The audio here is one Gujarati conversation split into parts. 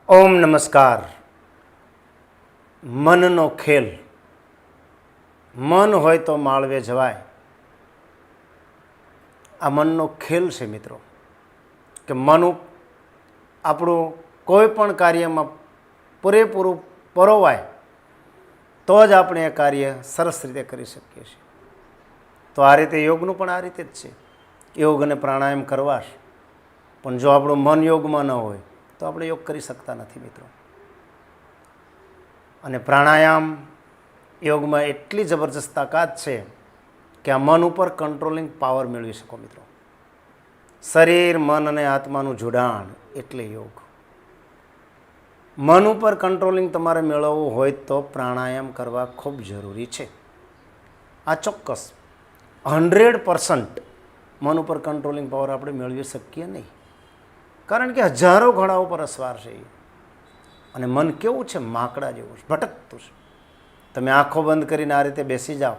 ઓમ નમસ્કાર. મનનો ખેલ. મન હોય તો માળવે જવાય. આ મનનો ખેલ છે મિત્રો, કે મન આપણું કોઈ પણ કાર્યમાં પૂરેપૂરું પરોવાય તો જ આપણે એ કાર્ય સરસ રીતે કરી શકીએ છીએ. તો આ રીતે યોગનું પણ આ રીતે જ છે. યોગ અને પ્રાણાયામ કરવા, પણ જો આપણું મન યોગમાં ન હોય તો આપણે યોગ કરી શકતા નથી મિત્રો. અને પ્રાણાયામ યોગમાં એટલી જબરજસ્ત તાકાત છે કે આ મન ઉપર કંટ્રોલિંગ પાવર મેળવી શકો મિત્રો. શરીર, મન અને આત્માનું જોડાણ એટલે યોગ. મન ઉપર કંટ્રોલિંગ તમારે મેળવવું હોય તો પ્રાણાયામ કરવા ખૂબ જરૂરી છે. આ ચોક્કસ 100% મન ઉપર કંટ્રોલિંગ પાવર આપણે મેળવી શકીએ નહીં, કારણ કે હજારો ઘોડા ઉપર અસવાર છે. અને મન કેવું છે? માકડા જેવું છે, ભટકતું છે. તમે આંખો બંધ કરીને આ રીતે બેસી જાઓ,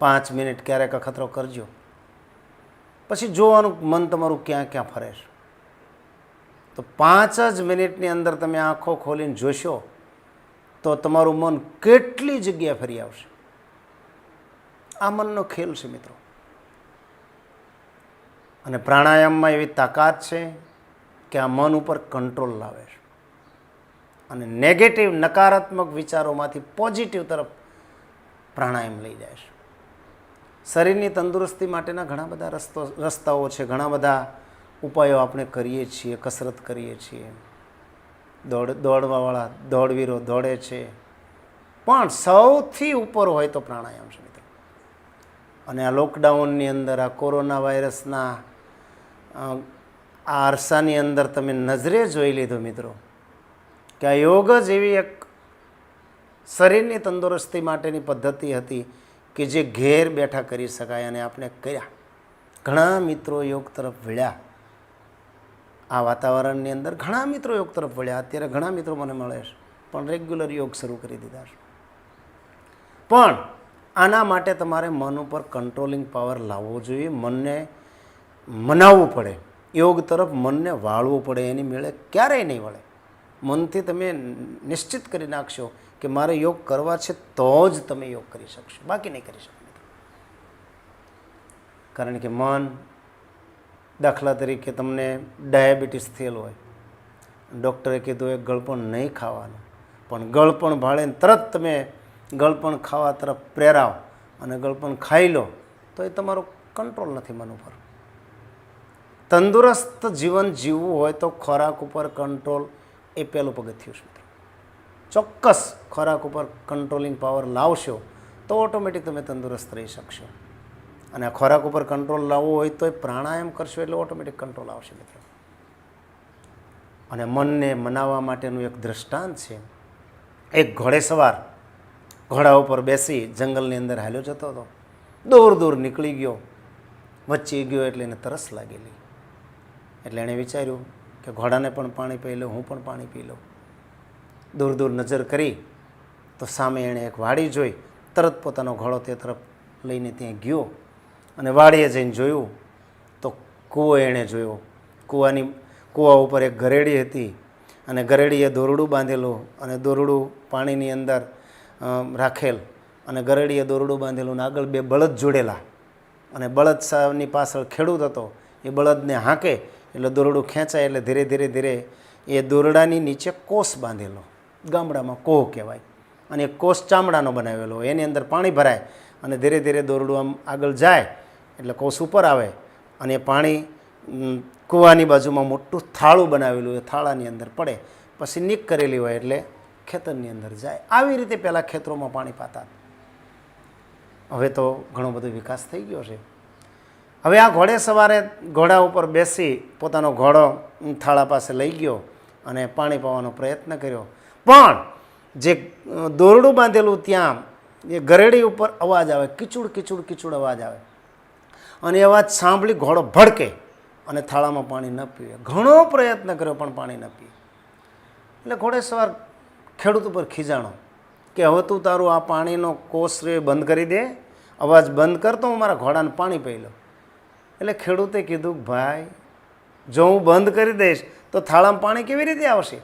5 મિનિટ ક્યારેક અખતરો કરજો, પછી જોવાનું મન તમારું ક્યાં ક્યાં ફરે છે. તો 5 જ મિનિટની અંદર તમે આંખો ખોલીને જોશો તો તમારું મન કેટલી જગ્યાએ ફરી આવશે. આ મનનો ખેલ છે મિત્રો. અને પ્રાણાયામમાં એવી તાકાત છે કે આ મન ઉપર કંટ્રોલ લાવે છે અને નેગેટિવ, નકારાત્મક વિચારોમાંથી પોઝિટિવ તરફ પ્રાણાયામ લઈ જાય છે. શરીરની તંદુરસ્તી માટેના ઘણા બધા રસ્તાઓ છે, ઘણા બધા ઉપાયો આપણે કરીએ છીએ, કસરત કરીએ છીએ. દોડવાવાળા દોડવીરો દોડે છે, પણ સૌથી ઉપર હોય તો પ્રાણાયામ છે મિત્રો. અને આ લોકડાઉનની અંદર, આ કોરોના વાયરસના આ અરસાની અંદર તમે નજરે જોઈ લીધો મિત્રો કે આ યોગ જ એવી એક શરીરની તંદુરસ્તી માટેની પદ્ધતિ હતી કે જે ઘેર બેઠા કરી શકાય, અને આપણે કર્યા. ઘણા મિત્રો યોગ તરફ વળ્યા. આ વાતાવરણની અંદર ઘણા મિત્રો યોગ તરફ વળ્યા. અત્યારે ઘણા મિત્રો મને મળે છે, પણ રેગ્યુલર યોગ શરૂ કરી દીધા છે. પણ આના માટે તમારે મન ઉપર કંટ્રોલિંગ પાવર લાવવો જોઈએ. મનને મનાવવું પડે, યોગ તરફ મનને વાળવું પડે. એની મેળે ક્યારેય નહીં વળે. મનથી તમે નિશ્ચિત કરી નાખશો કે મારે યોગ કરવા છે તો જ તમે યોગ કરી શકશો, બાકી નહીં કરી શકો. કારણ કે મન, દાખલા તરીકે તમને ડાયાબિટીસ થયેલ હોય, ડૉક્ટરે કીધું એક ગળપણ નહીં ખાવાનું, પણ ગળપણ ભાળીને તરત તમે ગળપણ ખાવા તરફ પ્રેરાવ અને ગળપણ ખાઈ લો, તો એ તમારો કંટ્રોલ નથી મન ઉપર. તંદુરસ્ત જીવન જીવવું હોય તો ખોરાક ઉપર કંટ્રોલ એ પહેલું પગથિયું છે મિત્રો. ચોક્કસ ખોરાક ઉપર કંટ્રોલિંગ પાવર લાવશો તો ઓટોમેટિક તમે તંદુરસ્ત રહી શકશો. અને આ ખોરાક ઉપર કંટ્રોલ લાવવો હોય તો એ પ્રાણાયામ કરશો એટલે ઓટોમેટિક કંટ્રોલ આવશે મિત્રો. અને મનને મનાવવા માટેનું એક દૃષ્ટાંત છે. એક ઘોડેસવાર ઘોડા ઉપર બેસી જંગલની અંદર હાલ્યો જતો હતો. દૂર દૂર નીકળી ગયો, વચ્ચે ગયો એટલે એને તરસ લાગેલી. એટલે એણે વિચાર્યું કે ઘોડાને પણ પાણી પી લઉં, હું પણ પાણી પી લઉં. દૂર દૂર નજર કરી તો સામે એણે એક વાડી જોઈ. તરત પોતાનો ઘોડો તે તરફ લઈને ત્યાં ગયો અને વાડીએ જઈને જોયું તો કૂવો એણે જોયો. કૂવા ઉપર એક ગરેડી હતી અને ગરેડીએ દોરડું બાંધેલું અને દોરડું પાણીની અંદર રાખેલ, અને ગરેડીએ દોરડું બાંધેલું અને આગળ 2 બળદ જોડેલા. અને બળદ સાહેબની પાછળ ખેડૂત હતો. એ બળદને હાંકે એટલે દોરડું ખેંચાય એટલે ધીરે ધીરે ધીરે એ દોરડાની નીચે કોસ બાંધેલો, ગામડામાં કોહ કહેવાય, અને એ કોસ ચામડાનો બનાવેલો, એની અંદર પાણી ભરાય અને ધીરે ધીરે દોરડું આમ આગળ જાય એટલે કોસ ઉપર આવે અને એ પાણી કૂવાની બાજુમાં મોટું થાળું બનાવેલું, એ થાળાની અંદર પડે, પછી નીક કરેલી હોય એટલે ખેતરની અંદર જાય. આવી રીતે પહેલાં ખેતરોમાં પાણી પાતા. હવે તો ઘણો બધો વિકાસ થઈ ગયો છે. હવે આ ઘોડે સવારે ઘોડા ઉપર બેસી પોતાનો ઘોડો થાળા પાસે લઈ ગયો અને પાણી પાવાનો પ્રયત્ન કર્યો. પણ જે દોરડું બાંધેલું ત્યાં એ ગરેડી ઉપર અવાજ આવે, કીચુડ કીચુડ કીચુડ અવાજ આવે, અને એ અવાજ સાંભળી ઘોડો ભડકે અને થાળામાં પાણી ન પીવે. ઘણો પ્રયત્ન કર્યો પણ પાણી ન પીવે. એટલે ઘોડે સવાર ખેડૂત ઉપર ખીજાણો કે હવે તું તારું આ પાણીનો કોસ બંધ કરી દે, અવાજ બંધ કર તો હું મારા ઘોડાને પાણી પી લઉં. એટલે ખેડૂતે કીધું, ભાઈ જો હું બંધ કરી દઈશ તો થાળામાં પાણી કેવી રીતે આવશે?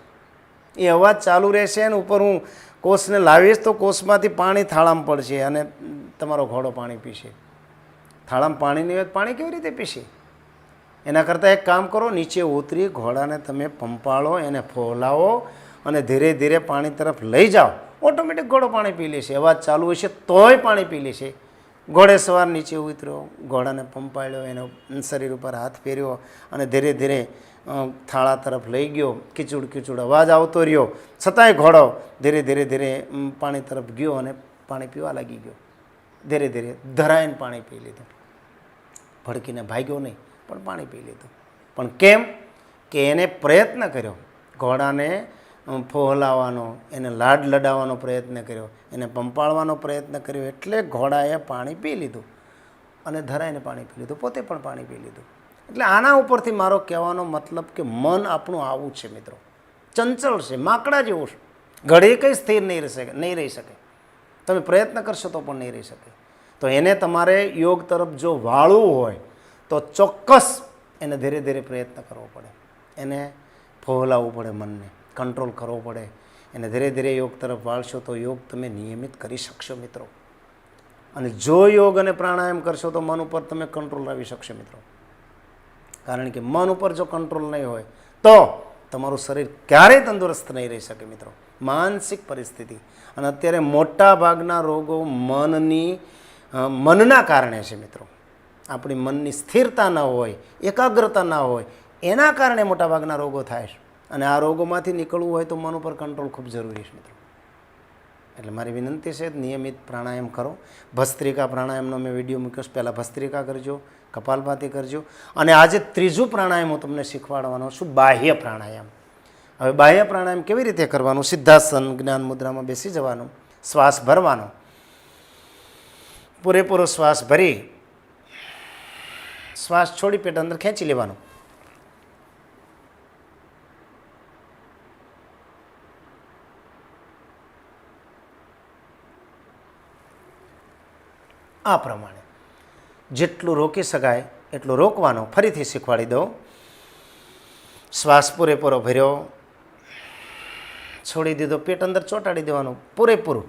એ અવાજ ચાલુ રહેશે અને ઉપર હું કોસને લાવીશ તો કોસમાંથી પાણી થાળામાં પડશે અને તમારો ઘોડો પાણી પીશે. થાળામાં પાણી નહીં હોય પાણી કેવી રીતે પીશે? એના કરતાં એક કામ કરો, નીચે ઉતરી ઘોડાને તમે પંપાળો, એને ફોલાવો અને ધીરે ધીરે પાણી તરફ લઈ જાઓ. ઓટોમેટિક ઘોડો પાણી પી લેશે. અવાજ ચાલુ હશે તોય પાણી પી લેશે. ઘોડે સવાર નીચે ઉતર્યો, ઘોડાને પંપાળ્યો, એનો શરીર ઉપર હાથ ફેર્યો અને ધીરે ધીરે થાળા તરફ લઈ ગયો. કીચુડ કીચુડ અવાજ આવતો રહ્યો, છતાંય ઘોડો ધીરે ધીરે ધીરે પાણી તરફ ગયો અને પાણી પીવા લાગી ગયો. ધીરે ધીરે ધરાઈને પાણી પી લીધું. ભડકીને ભાગ્યો નહીં, પણ પાણી પી લીધું. પણ કેમ? કે એને પ્રયત્ન કર્યો, ઘોડાને ફોહલાવાનો, એને લાડ લડાવવાનો પ્રયત્ન કર્યો, એને પંપાળવાનો પ્રયત્ન કર્યો, એટલે ઘોડાએ પાણી પી લીધું અને ધરાઈને પાણી પી લીધું, પોતે પણ પાણી પી લીધું. એટલે આના ઉપરથી મારો કહેવાનો મતલબ કે મન આપણું આવું છે મિત્રો, ચંચળ છે, માકડા જેવું છે. ઘડીએ કંઈ સ્થિર નહીં રહી શકે. તમે પ્રયત્ન કરશો તો પણ નહીં રહી શકે. તો એને તમારે યોગ તરફ જો વાળવું હોય તો ચોક્કસ એને ધીરે ધીરે પ્રયત્ન કરવો પડે, એને ફોહલાવવું પડે, મનને કંટ્રોલ કરવો પડે. એને ધીરે ધીરે યોગ તરફ વાળશો તો યોગ તમે નિયમિત કરી શકશો મિત્રો. અને જો યોગ અને પ્રાણાયામ કરશો તો મન ઉપર તમે કંટ્રોલ લાવી શકશો મિત્રો. કારણ કે મન ઉપર જો કંટ્રોલ નહીં હોય તો તમારું શરીર ક્યારેય તંદુરસ્ત નહીં રહી શકે મિત્રો. માનસિક પરિસ્થિતિ અને અત્યારે મોટા ભાગના રોગો મનના કારણે છે મિત્રો. આપણી મનની સ્થિરતા ન હોય, એકાગ્રતા ન હોય, એના કારણે મોટાભાગના રોગો થાય છે. અને આ રોગોમાંથી નીકળવું હોય તો મન ઉપર કંટ્રોલ ખૂબ જરૂરી છે મિત્રો. એટલે મારી વિનંતી છે, નિયમિત પ્રાણાયામ કરો. ભસ્ત્રિકા પ્રાણાયામનો મેં વિડીયો મૂક્યો છે, પહેલાં ભસ્ત્રિકા કરજો, કપાલભાતિ કરજો. અને આજે ત્રીજું પ્રાણાયામ હું તમને શીખવાડવાનો છું, બાહ્ય પ્રાણાયામ. હવે બાહ્ય પ્રાણાયામ કેવી રીતે કરવાનું? સિદ્ધાસન જ્ઞાન મુદ્રામાં બેસી જવાનું, શ્વાસ ભરવાનો, પૂરેપૂરો શ્વાસ ભરી શ્વાસ છોડી પેટ અંદર ખેંચી લેવાનો. આ પ્રમાણે જેટલું રોકી શકાય એટલું રોકવાનો. ફરીથી શીખવાડી દઉં. શ્વાસ પૂરેપૂરો ભર્યો, છોડી દીધો, પેટ અંદર ચોંટાડી દેવાનું પૂરેપૂરું.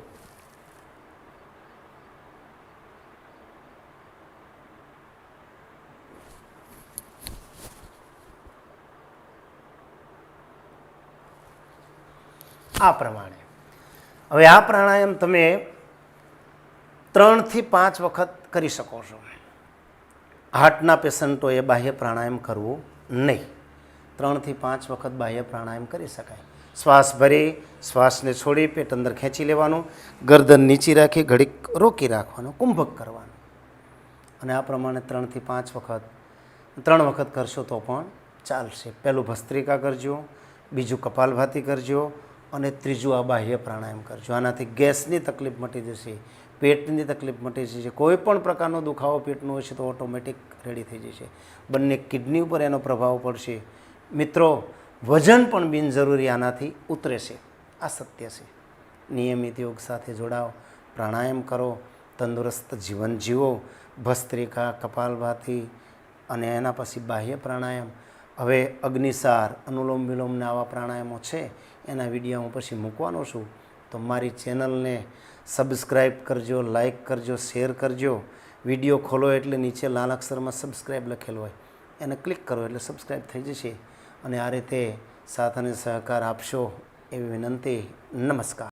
આ પ્રમાણે. હવે આ પ્રાણાયામ તમે 3 થી 5 વખત કરી શકો છો. હાર્ટના પેશન્ટોએ બાહ્ય પ્રાણાયામ કરવું નહીં. 3 થી 5 વખત બાહ્ય પ્રાણાયામ કરી શકાય. શ્વાસ ભરી, શ્વાસને છોડી પેટ અંદર ખેંચી લેવાનું, ગરદન નીચી રાખી ઘડીક રોકી રાખવાનું, કુંભક કરવાનું. અને આ પ્રમાણે 3 થી 5 વખત 3 વખત કરશો તો પણ ચાલશે. પહેલું ભસ્ત્રિકા કરજો, બીજું કપાલભાતિ કરજો અને ત્રીજું આ બાહ્ય પ્રાણાયામ કરજો. આનાથી ગેસની તકલીફ મટી જશે, પેટની તકલીફ મટી જશે. કોઈ પણ પ્રકારનો દુખાવો પેટનો હશે તો ઓટોમેટિક રેડી થઈ જશે. બંને કિડની ઉપર એનો પ્રભાવ પડશે. મિત્રો, વજન પણ બિનજરૂરી આનાથી ઉતરે છે. આ સત્ય છે. નિયમિત યોગ સાથે જોડાઓ, પ્રાણાયામ કરો, તંદુરસ્ત જીવન જીવો. ભસ્ત્રિકા, કપાલભાતિ અને એના પછી બાહ્ય પ્રાણાયામ. હવે અગ્નિસાર, અનુલોમ વિલોમને આવા પ્રાણાયામો છે, એના વિડીયો હું પછી મૂકવાનો છું. તો મારી ચેનલને સબસ્ક્રાઈબ કરજો, લાઈક કરજો, શેર કરજો. વિડીયો ખોલો એટલે નીચે લાલ અક્ષરમાં સબસ્ક્રાઈબ લખેલું હોય, એને ક્લિક કરો એટલે સબસ્ક્રાઈબ થઈ જશે. અને આ રીતે સાથ અને સહકાર આપશો એવી વિનંતી. નમસ્કાર.